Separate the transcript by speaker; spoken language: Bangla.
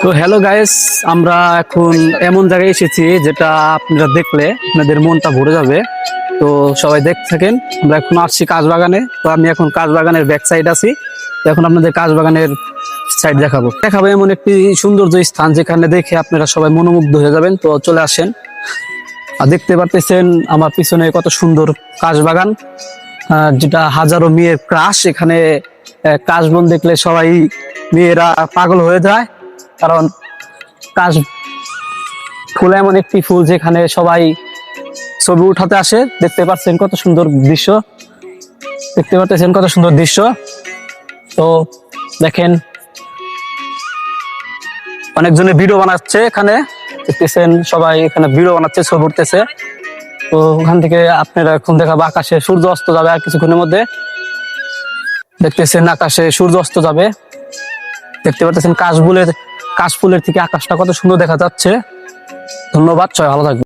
Speaker 1: তো হ্যালো গাইস, আমরা এখন এমন জায়গায় এসেছি যেটা আপনারা দেখলে আপনাদের মনটা ভরে যাবে। তো সবাই দেখতে থাকেন। আমরা এখন আসছি কাজবাগানে। তো আমি এখন কাজবাগানের ব্যাক সাইড আছি। তো এখন আপনাদের কাজবাগানের সাইড দেখাবো এমন একটি সৌন্দর্য স্থান যেখানে দেখে আপনারা সবাই মনোমুগ্ধ হয়ে যাবেন। তো চলে আসেন। আর দেখতে পারতেছেন আমার পিছনে কত সুন্দর কাজবাগান, যেটা হাজারো মেয়ের ক্রাশ। এখানে কাশবন দেখলে সবাই মেয়েরা পাগল হয়ে যায়, কারণ কাশ ফুল এমন একটি ফুল যেখানে সবাই ছবি উঠাতে আসে। দেখতে পাচ্ছেন কত সুন্দর দৃশ্য, তো দেখেন অনেকজনে ভিডিও বানাচ্ছে। এখানে দেখতেছেন সবাই এখানে ভিডিও বানাচ্ছে, ছবি উঠতেছে। তো ওখান থেকে আপনারা এখন দেখাবো আকাশে সূর্য অস্ত যাবে আর কিছুক্ষণের মধ্যে। দেখতেছেন আকাশে সূর্য অস্ত যাবে। দেখতে পাচ্ছেন কাশফুলের থেকে আকাশটা কত সুন্দর দেখা যাচ্ছে। ধন্যবাদ, সবাই ভালো থাকবে।